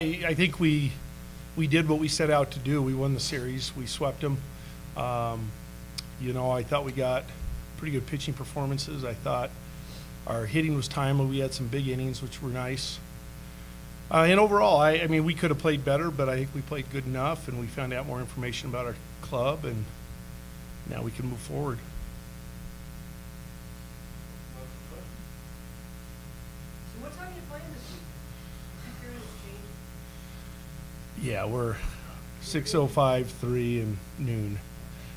I think we did what we set out to do. We won the series. We swept them. I thought we got pretty good pitching performances. I thought our hitting was timely. We had some big innings, which were nice. And overall, I mean, we could have played better, but I think we played good enough, and we found out more information about our club, and now we can move forward. So what time are you playing this week? I'm curious, Gene. Yeah, we're 6:05, 3, and noon.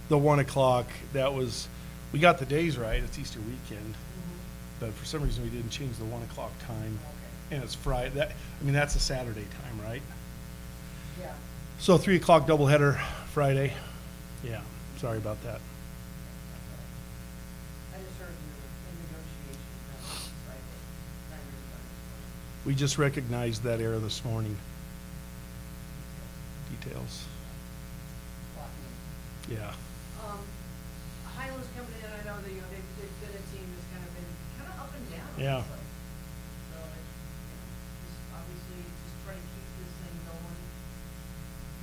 The 1 o'clock, we got the days right. It's Easter weekend. But for some reason, we didn't change the 1 o'clock time. Okay. And it's Friday. That's a Saturday time, right? Yeah. So 3 o'clock doubleheader Friday. Yeah, sorry about that. I just heard you were in negotiations on Friday. We just recognized that error this morning. Details. Yeah. Highlands coming in, I know that, they've been a team that's kind of been up and down. Yeah. So, just obviously just try to keep this thing going.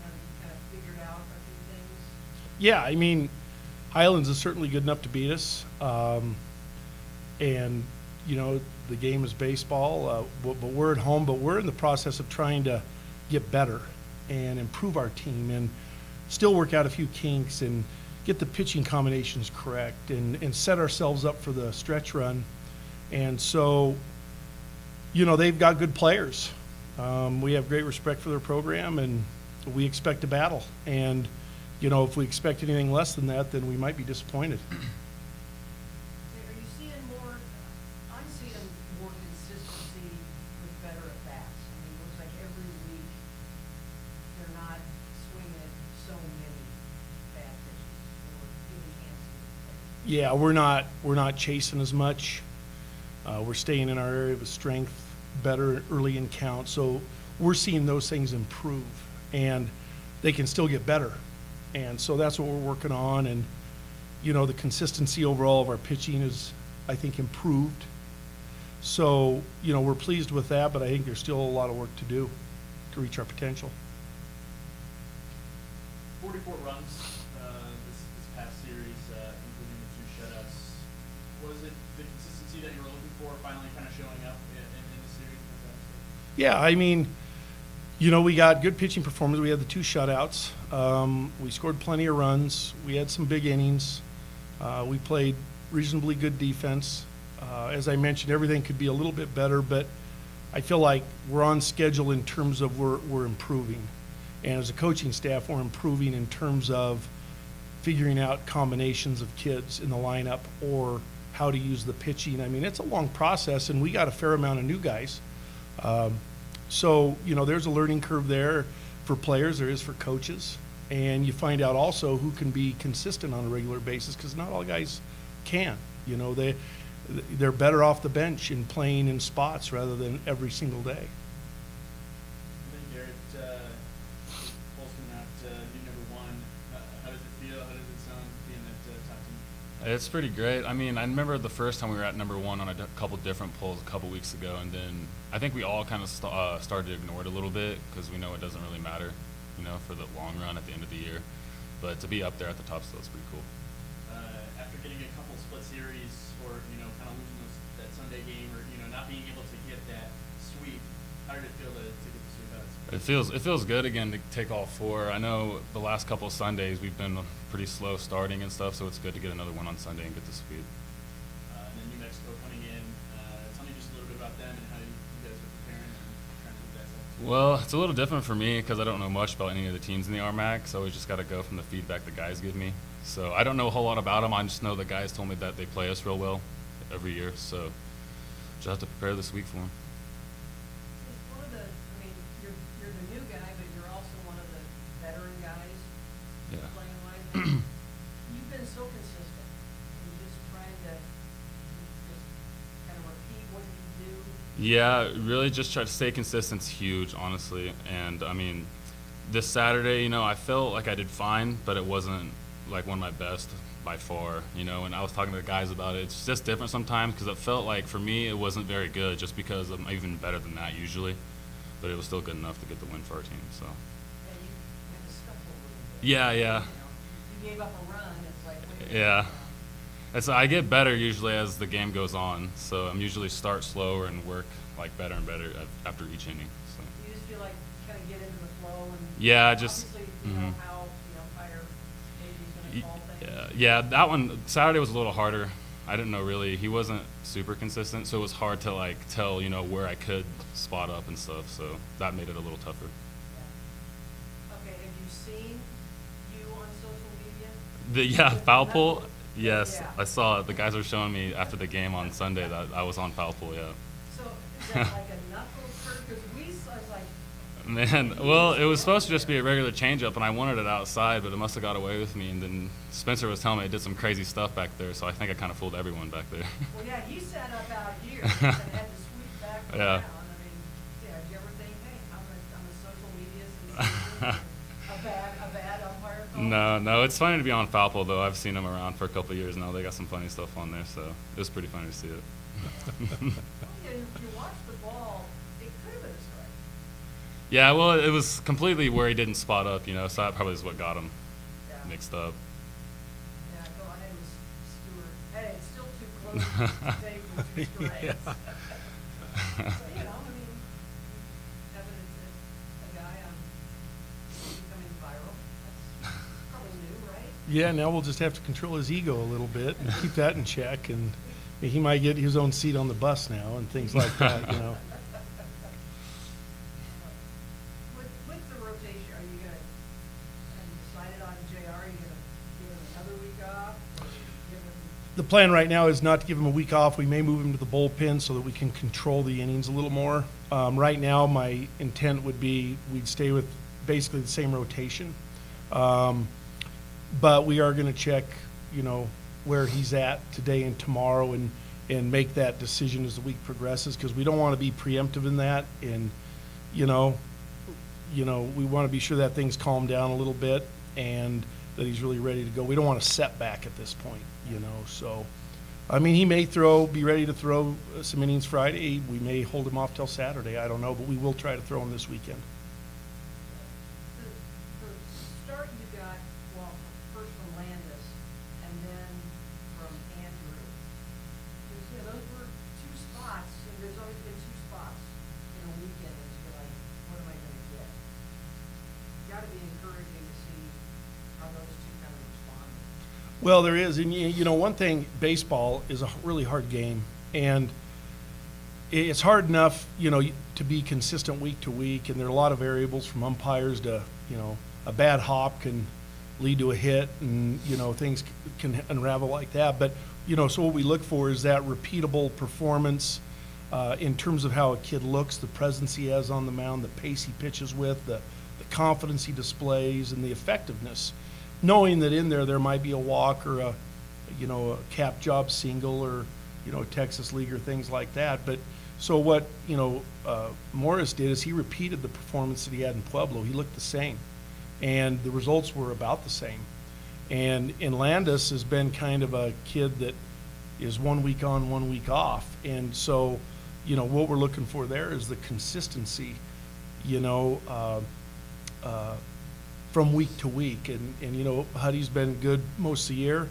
Now that you've kind of figured out a few things. Yeah, Highlands is certainly good enough to beat us. The game is baseball, but we're at home, but we're in the process of trying to get better and improve our team and still work out a few kinks and get the pitching combinations correct and set ourselves up for the stretch run. And so, they've got good players. We have great respect for their program, and we expect a battle. And, if we expect anything less than that, then we might be disappointed. Are you seeing I'm seeing more consistency with better at bats. It looks like every week they're not swinging at so many bad pitches or giving chances to players. Yeah, we're not chasing as much. We're staying in our area of strength better early in count. So we're seeing those things improve, and they can still get better. And so that's what we're working on. And, the consistency overall of our pitching is, I think, improved. So, we're pleased with that, but I think there's still a lot of work to do to reach our potential. 44 runs this past series, including the 2 shutouts. Was it the consistency that you were looking for finally kind of showing up in the series? Yeah, we got good pitching performance. We had the 2 shutouts. We scored plenty of runs. We had some big innings. We played reasonably good defense. As I mentioned, everything could be a little bit better, but I feel like we're on schedule in terms of we're improving. And as a coaching staff, we're improving in terms of figuring out combinations of kids in the lineup or how to use the pitching. It's a long process, and we got a fair amount of new guys. So, there's a learning curve there for players, there is for coaches. And you find out also who can be consistent on a regular basis, because not all guys can. They're better off the bench and playing in spots rather than every single day. And then Garrett, Holtzman out new #1. How does it feel? How does it sound being that top team? It's pretty great. I remember the first time we were at #1 on a couple different polls a couple weeks ago, and then I think we all kind of started to ignore it a little bit because we know it doesn't really matter, for the long run at the end of the year. But to be up there at the top still is pretty cool. After getting a couple split series or, kind of losing that Sunday game or, not being able to get that sweep, how did it feel to get the sweep out? It feels good again to take all 4. I know the last couple of Sundays we've been pretty slow starting and stuff, so it's good to get another one on Sunday and get the sweep. And then New Mexico coming in. Tell me just a little bit about them and how you guys are preparing and trying to do that stuff. Well, it's a little different for me because I don't know much about any of the teams in the RMAC, so we just got to go from the feedback the guys give me. So I don't know a whole lot about them. I just know the guys told me that they play us real well every year, so just have to prepare this week for them. One of the, you're the new guy, but you're also one of the veteran guys playing right now. You've been so consistent. You're just trying to just kind of repeat what you do. Yeah, really just try to stay consistent is huge, honestly. And, this Saturday, I felt like I did fine, but it wasn't like one of my best by far, and I was talking to the guys about it. It's just different sometimes because it felt like for me it wasn't very good just because I'm even better than that usually. but it was still good enough to get the win for our team. So. And you had to scuffle a little bit. Yeah, yeah. You know, you gave up a run, it's like, wait a minute. Yeah. I get better usually as the game goes on, so I'm usually start slower and work like better and better after each inning. So. You just feel like kind of get into the flow and. Yeah, just. Obviously, you know how the umpire maybe is gonna call things. Yeah, that one Saturday was a little harder. I didn't know really. He wasn't super consistent, so it was hard to like tell where I could spot up and stuff. So that made it a little tougher. Yeah. Okay, have you seen you on social media? Yeah, foul pole. Knuckle? Yes, Yeah. I saw it. The guys were showing me after the game on Sunday that I was on foul pole. Yeah. So is that like a knuckle curve? Because I was like, Man, well, it was supposed to just be a regular changeup, and I wanted it outside, but it must have got away with me. And then Spencer was telling me it did some crazy stuff back there, so I think I kind of fooled everyone back there. well, yeah, he sat up out here and had to sweep back Yeah. around. I mean, yeah, did you ever think, hey, I'm a social media sensation, a bad umpire call? No, it's funny to be on foul pole though. I've seen them around for a couple of years now. They got some funny stuff on there, so it was pretty funny to see it. Well, yeah, you watch the ball, it could have been a strike. Yeah, well, it was completely where he didn't spot up, so that probably is what got him Yeah. mixed up. Yeah, go ahead, it was Stewart. Hey, it's still too close to say for two strikes. Yeah. So, I mean, having a guy becoming viral, that's probably new, right? Yeah, now we'll just have to control his ego a little bit and keep that in check, and he might get his own seat on the bus now and things like that. With the rotation, are you gonna, have you decided on JR, are you gonna give him another week off? Or give him, The plan right now is not to give him a week off. We may move him to the bullpen so that we can control the innings a little more. Right now, my intent would be we'd stay with basically the same rotation. But we are going to check, where he's at today and tomorrow and make that decision as the week progresses, because we don't want to be preemptive in that. And, we want to be sure that thing's calmed down a little bit and that he's really ready to go. We don't want a setback at this point, So, I mean, he may be ready to throw some innings Friday. We may hold him off till Saturday. I don't know, but we will try to throw him this weekend. the start you got, well, first from Landis and then from Andrew. Those were two spots, and there's always been two spots in a weekend that you're like, what am I gonna get? Gotta be encouraging to see how those two kind of responded. Well, there is, and one thing, baseball is a really hard game, and it's hard enough, to be consistent week to week, and there are a lot of variables from umpires to, a bad hop can lead to a hit, and, things can unravel like that. But, so what we look for is that repeatable performance in terms of how a kid looks, the presence he has on the mound, the pace he pitches with, the confidence he displays, and the effectiveness. Knowing that in there might be a walk or a cap job single or, a Texas League or things like that. But so what, Morris did is he repeated the performance that he had in Pueblo. He looked the same, and the results were about the same. And Landis has been kind of a kid that is 1 week on, 1 week off. And so, what we're looking for there is the consistency, from week to week. And Huddy's been good most of the year.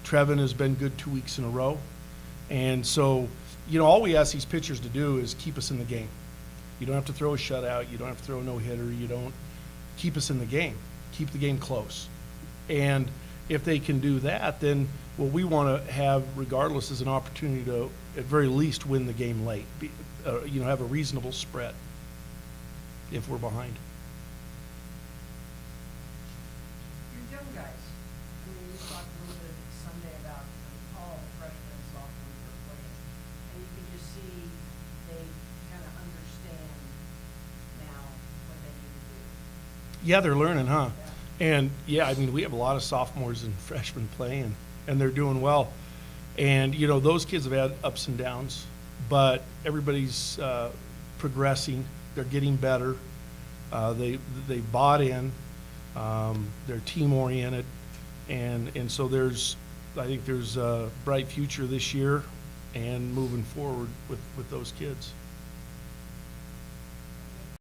Trevin has been good 2 weeks in a row. And so, all we ask these pitchers to do is keep us in the game. You don't have to throw a shutout. You don't have to throw a no-hitter. You don't keep us in the game. Keep the game close. And if they can do that, then what we want to have, regardless, is an opportunity to, at very least, win the game late. Have a reasonable spread if we're behind. Your young guys, I mean, you talked a little bit Sunday about all freshmen and sophomores are playing, and you can just see they kind of understand now what they need to do. Yeah, they're learning, huh? Yeah. And yeah, I mean, we have a lot of sophomores and freshmen playing, and they're doing well. And those kids have had ups and downs, but everybody's progressing. They're getting better. They bought in. They're team oriented, and so I think there's a bright future this year, and moving forward with those kids.